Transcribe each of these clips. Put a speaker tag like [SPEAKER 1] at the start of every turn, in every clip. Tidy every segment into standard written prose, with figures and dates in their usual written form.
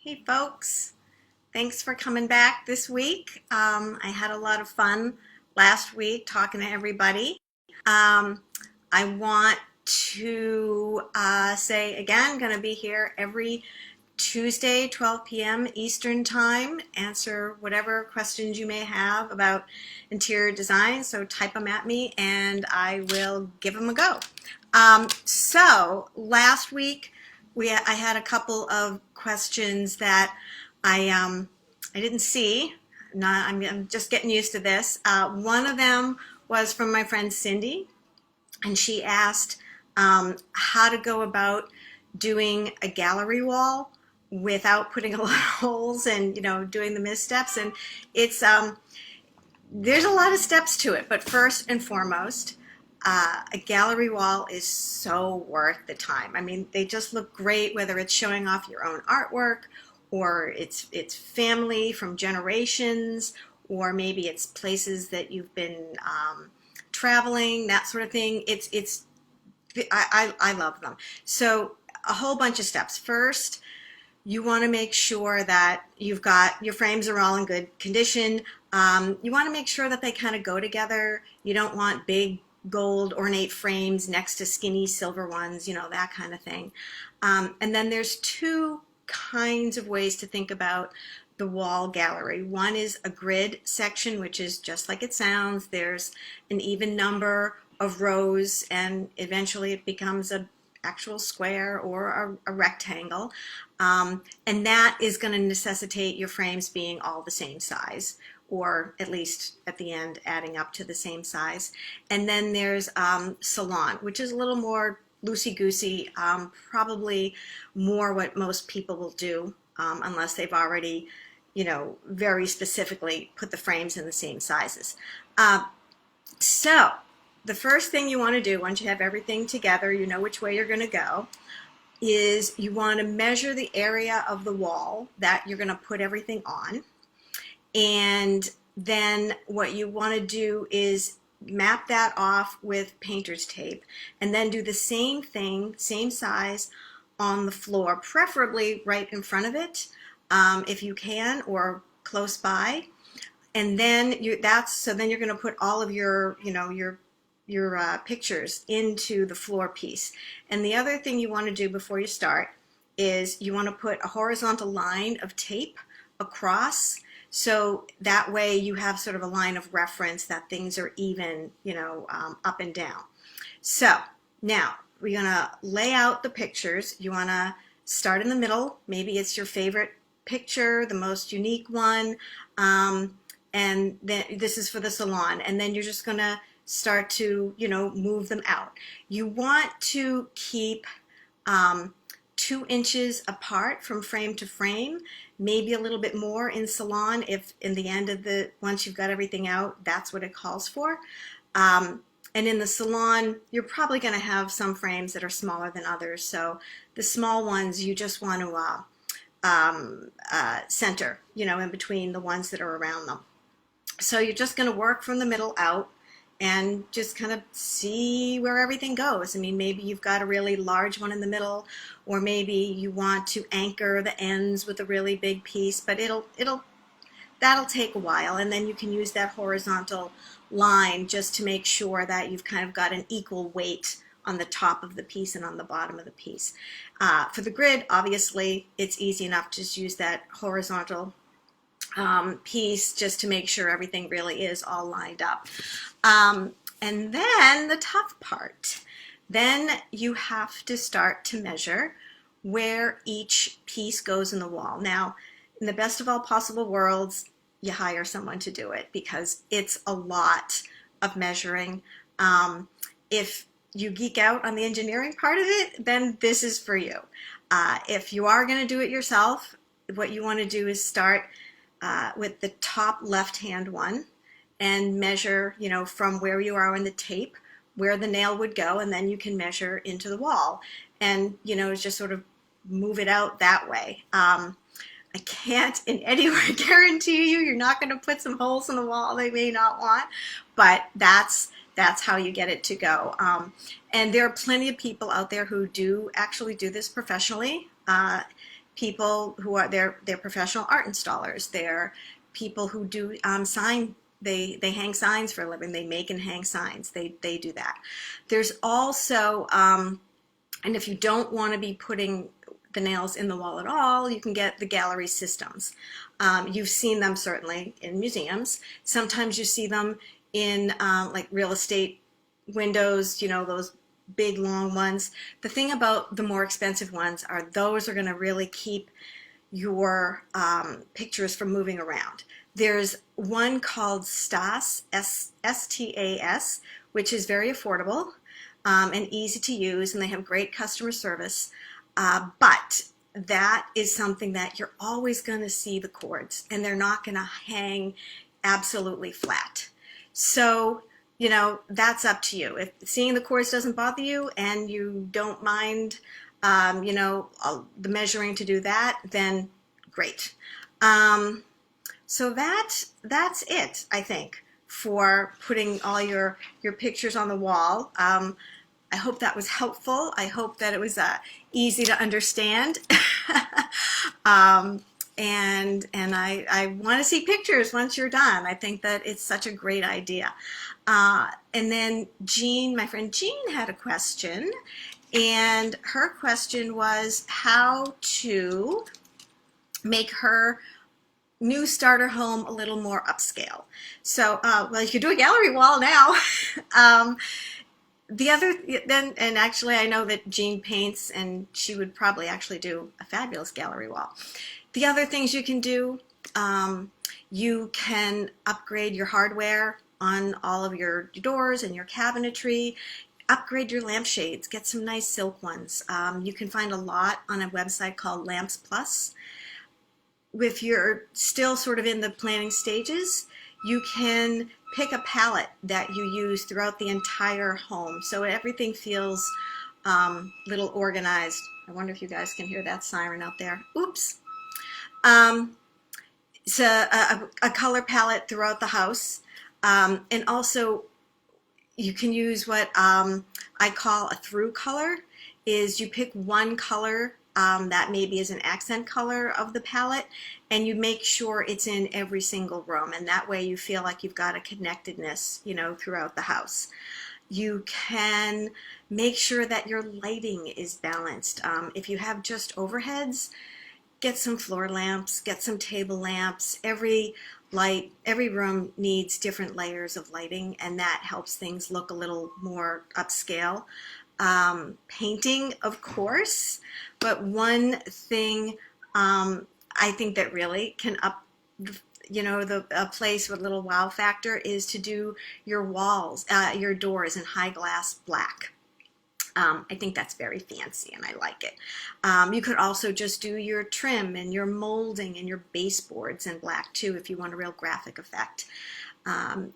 [SPEAKER 1] Hey folks, thanks for coming back this week. I had a lot of fun last week talking to everybody. Um, I want to say again, going to be here every Tuesday, 12 p.m. Eastern Time. Answer whatever questions you may have about interior design. So type them at me and I will give them a go. So last week I had a couple of questions that I didn't see. Not, I'm just getting used to this. One of them was from my friend Cindy, and she asked how to go about doing a gallery wall without putting a lot of holes and doing the missteps. And it's there's a lot of steps to it, but first and foremost, a gallery wall is so worth the time. I mean, they just look great, whether it's showing off your own artwork or it's family from generations, or maybe it's places that you've been traveling, that sort of thing. I love them. So a whole bunch of steps. First, you want to make sure that you've got your frames are all in good condition. You want to make sure that they kind of go together. You don't want big gold ornate frames next to skinny silver ones, that kind of thing. And then there's two kinds of ways to think about the wall gallery. One is a grid section, which is just like it sounds. There's an even number of rows, and eventually it becomes an actual square or a rectangle. And that is going to necessitate your frames being all the same size, or at least at the end adding up to the same size. And then there's salon, which is a little more loosey-goosey, probably more what most people will do, unless they've already, very specifically put the frames in the same sizes. So the first thing you want to do once you have everything together, you know which way you're going to go, is you want to measure the area of the wall that you're going to put everything on. And then what you want to do is map that off with painter's tape, and then do the same thing, same size, on the floor, preferably right in front of it, if you can, or close by. And then then you're going to put all of your pictures into the floor piece. And the other thing you want to do before you start is you want to put a horizontal line of tape across, so that way you have sort of a line of reference that things are even, up and down. So now we're going to lay out the pictures. You want to start in the middle. Maybe it's your favorite picture, the most unique one. And then this is for the salon. And then you're just going to start to, move them out. You want to keep 2 inches apart from frame to frame, maybe a little bit more in salon if in the end of once you've got everything out, that's what it calls for. And in the salon, you're probably going to have some frames that are smaller than others. So the small ones, you just want to center, in between the ones that are around them. So you're just going to work from the middle out and just kind of see where everything goes. I mean, maybe you've got a really large one in the middle, or maybe you want to anchor the ends with a really big piece, but that'll take a while. And then you can use that horizontal line just to make sure that you've kind of got an equal weight on the top of the piece and on the bottom of the piece. For the grid, obviously, it's easy enough to just use that horizontal piece just to make sure everything really is all lined up. And then the tough part, then you have to start to measure where each piece goes in the wall. Now, in the best of all possible worlds, you hire someone to do it because it's a lot of measuring. If you geek out on the engineering part of it, then this is for you. If you are going to do it yourself, what you want to do is start with the top left-hand one and measure, from where you are on the tape, where the nail would go, and then you can measure into the wall and, just sort of move it out that way. I can't in any way guarantee you're not going to put some holes in the wall they may not want, but that's how you get it to go. And there are plenty of people out there who do actually do this professionally. people who are they're professional art installers. They're people who do sign. They hang signs for a living. They make and hang signs. They do that. There's also and if you don't want to be putting the nails in the wall at all, you can get the gallery systems. You've seen them certainly in museums. Sometimes you see them in like real estate windows, you know, those big long ones. The thing about the more expensive ones are those are going to really keep your pictures from moving around. There's one called STAS, S-T-A-S, which is very affordable and easy to use, and they have great customer service. But that is something that you're always going to see the cords, and they're not going to hang absolutely flat. So, you know, that's up to you. If seeing the cords doesn't bother you and you don't mind, you know, the measuring to do that, then great. So that's it, I think, for putting all your pictures on the wall. I hope that was helpful. I hope that it was easy to understand. And I want to see pictures once you're done. I think that it's such a great idea. And then Jean, my friend Jean, had a question, and her question was how to make her new starter home a little more upscale. So, well, you could do a gallery wall now. The other, then, and actually I know that Jean paints, and she would probably actually do a fabulous gallery wall. The other things you can do, you can upgrade your hardware on all of your doors and your cabinetry. Upgrade your lampshades, get some nice silk ones. You can find a lot on a website called Lamps Plus. If you're still sort of in the planning stages, you can pick a palette that you use throughout the entire home so everything feels a little organized. I wonder if you guys can hear that siren out there. Oops. It's a color palette throughout the house, and also you can use what I call a through color. Is you pick one color that maybe is an accent color of the palette, and you make sure it's in every single room, and that way you feel like you've got a connectedness, you know, throughout the house. You can make sure that your lighting is balanced. If you have just overheads, get some floor lamps, get some table lamps. Every room needs different layers of lighting, and that helps things look a little more upscale. Painting, of course, but one thing I think that really can up, you know, a place with a little wow factor is to do your walls, your doors in high glass black. I think that's very fancy and I like it. You could also just do your trim and your molding and your baseboards in black too if you want a real graphic effect.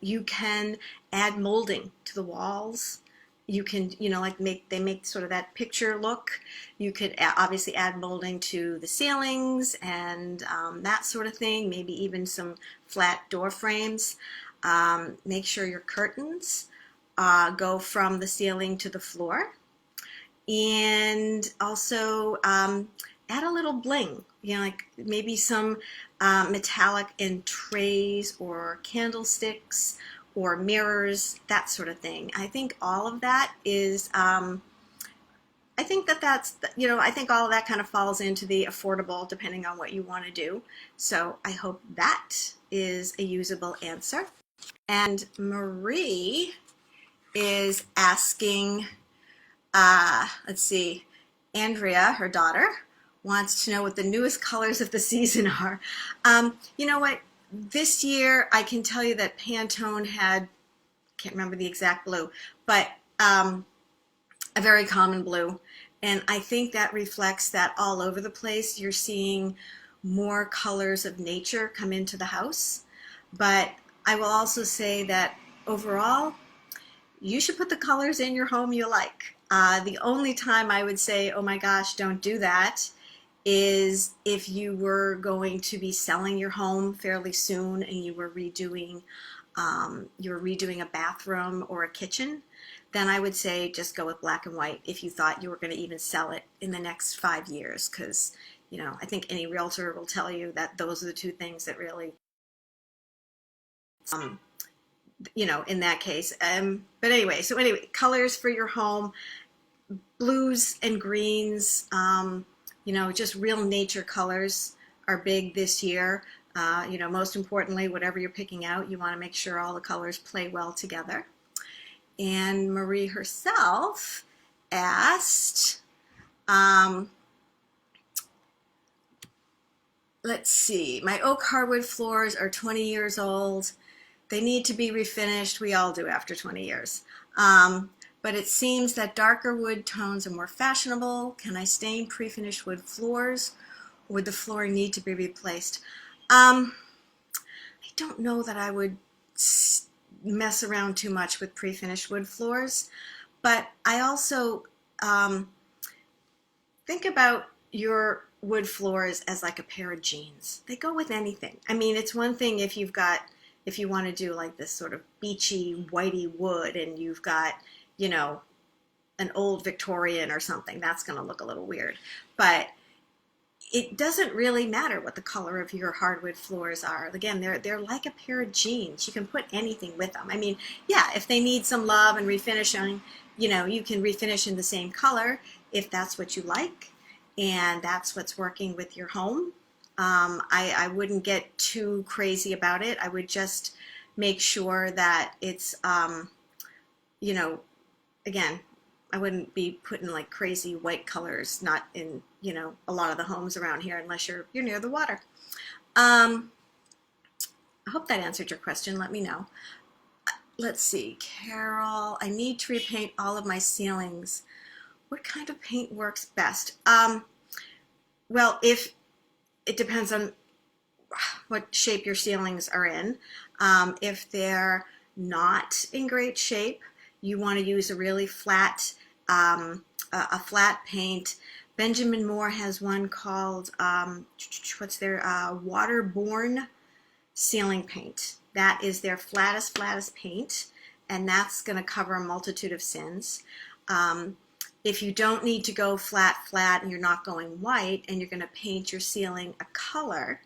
[SPEAKER 1] You can add molding to the walls. You can, you know, like they make sort of that picture look. You could obviously add molding to the ceilings and that sort of thing, maybe even some flat door frames. Make sure your curtains go from the ceiling to the floor. And also add a little bling, you know, like maybe some metallic in trays or candlesticks or mirrors, that sort of thing. I think all of that is, I think that's, you know, I think all of that kind of falls into the affordable depending on what you want to do. So I hope that is a usable answer. And Marie is asking, let's see, Andrea, her daughter, wants to know what the newest colors of the season are. You know what? This year, I can tell you that Pantone had, can't remember the exact blue, but a very common blue. And I think that reflects that all over the place. You're seeing more colors of nature come into the house. But I will also say that overall, you should put the colors in your home you like. The only time I would say, oh my gosh, don't do that, is if you were going to be selling your home fairly soon and you were redoing a bathroom or a kitchen. Then I would say just go with black and white if you thought you were going to even sell it in the next 5 years, because you know, I think any realtor will tell you that those are the two things that really, um, you know, in that case. But anyway, so anyway, colors for your home, blues and greens, you know, just real nature colors are big this year. You know, most importantly, whatever you're picking out, you want to make sure all the colors play well together. And Marie herself asked, um, let's see, my oak hardwood floors are 20 years old. They need to be refinished. We all do after 20 years. But it seems that darker wood tones are more fashionable. Can I stain pre-finished wood floors, or would the flooring need to be replaced? I don't know that I would mess around too much with pre-finished wood floors, but I also think about your wood floors as like a pair of jeans. They go with anything. I mean, it's one thing if you've got, if you want to do like this sort of beachy, whitey wood and you've got, you know, an old Victorian or something, that's going to look a little weird. But it doesn't really matter what the color of your hardwood floors are. Again, they're like a pair of jeans. You can put anything with them. I mean, yeah, if they need some love and refinishing, you know, you can refinish in the same color if that's what you like and that's what's working with your home. I wouldn't get too crazy about it. I would just make sure that it's, you know, again, I wouldn't be putting like crazy white colors, not in, you know, a lot of the homes around here unless you're near the water. I hope that answered your question. Let me know. Let's see, Carol, I need to repaint all of my ceilings. What kind of paint works best? Well, if it depends on what shape your ceilings are in. If they're not in great shape, you want to use a really flat, a flat paint. Benjamin Moore has one called, what's their, waterborne ceiling paint. That is their flattest paint, and that's going to cover a multitude of sins. If you don't need to go flat, and you're not going white, and you're going to paint your ceiling a color,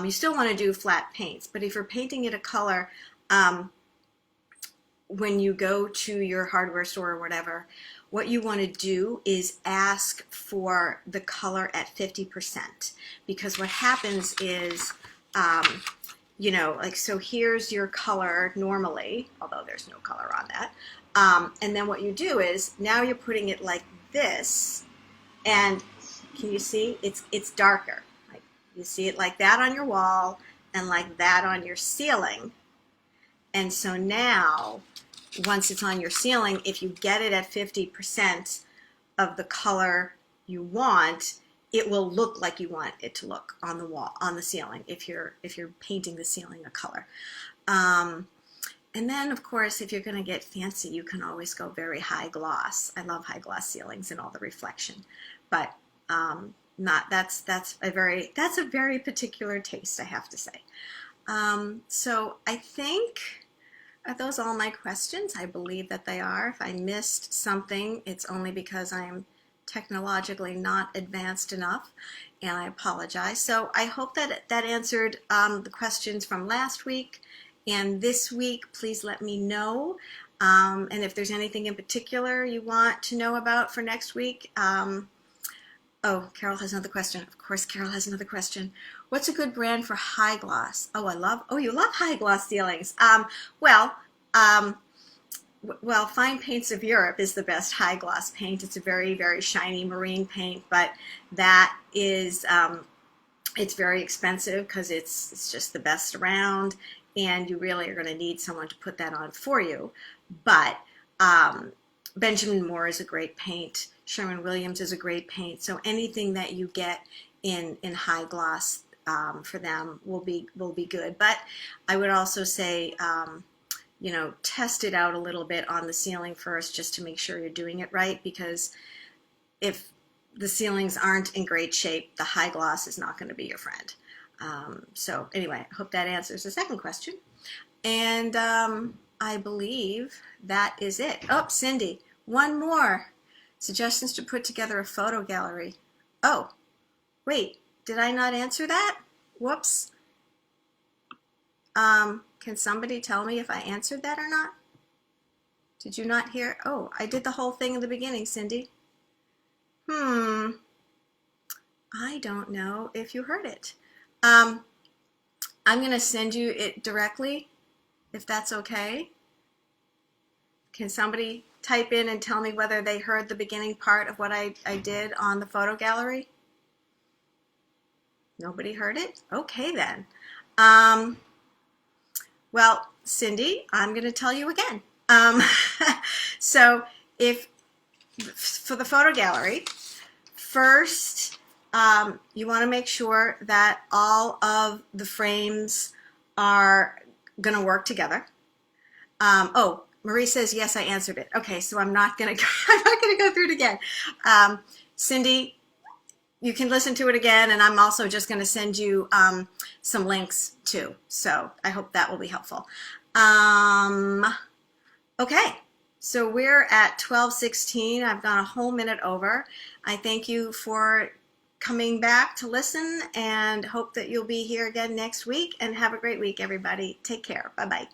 [SPEAKER 1] you still want to do flat paints, but if you're painting it a color, when you go to your hardware store or whatever, what you want to do is ask for the color at 50%, because what happens is, you know, like, so here's your color normally, although there's no color on that, and then what you do is, now you're putting it like this, and can you see? It's darker. Like, you see it like that on your wall, and like that on your ceiling, and so now, once it's on your ceiling, if you get it at 50% of the color you want, it will look like you want it to look on the wall, on the ceiling, if you're painting the ceiling a color. And then, of course, if you're going to get fancy, you can always go very high gloss. I love high gloss ceilings and all the reflection, but that's a very particular taste, I have to say. So I think, are those all my questions? I believe that they are. If I missed something, it's only because I'm technologically not advanced enough, and I apologize. So I hope that that answered the questions from last week and this week. Please let me know. And if there's anything in particular you want to know about for next week. Oh, Carol has another question. Of course, Carol has another question. What's a good brand for high gloss? Oh, you love high gloss ceilings. Well, Fine Paints of Europe is the best high gloss paint. It's a very, very shiny marine paint, but that is, it's very expensive because it's just the best around, and you really are going to need someone to put that on for you. But Benjamin Moore is a great paint. Sherwin-Williams is a great paint. So anything that you get in high gloss for them will be good. But I would also say, you know, test it out a little bit on the ceiling first, just to make sure you're doing it right, because if the ceilings aren't in great shape, the high gloss is not going to be your friend. So anyway, I hope that answers the second question. And I believe that is it. Oh, Cindy, one more. Suggestions to put together a photo gallery. Oh, Wait, did I not answer that? Whoops. Can somebody tell me if I answered that or not? Did you not hear? Oh, I did the whole thing in the beginning, Cindy. I don't know if you heard it. I'm going to send you it directly, if that's okay. Can somebody type in and tell me whether they heard the beginning part of what I did on the photo gallery? Nobody heard it? Okay then. Well, Cindy, I'm going to tell you again. So if for the photo gallery, first you want to make sure that all of the frames are going to work together. Oh, Marie says yes, I answered it. Okay, so I'm not going to go through it again. Cindy, you can listen to it again, and I'm also just going to send you some links too. So I hope that will be helpful. Okay, so we're at 12:16. I've gone a whole minute over. I thank you for coming back to listen and hope that you'll be here again next week, and have a great week, everybody. Take care. Bye-bye.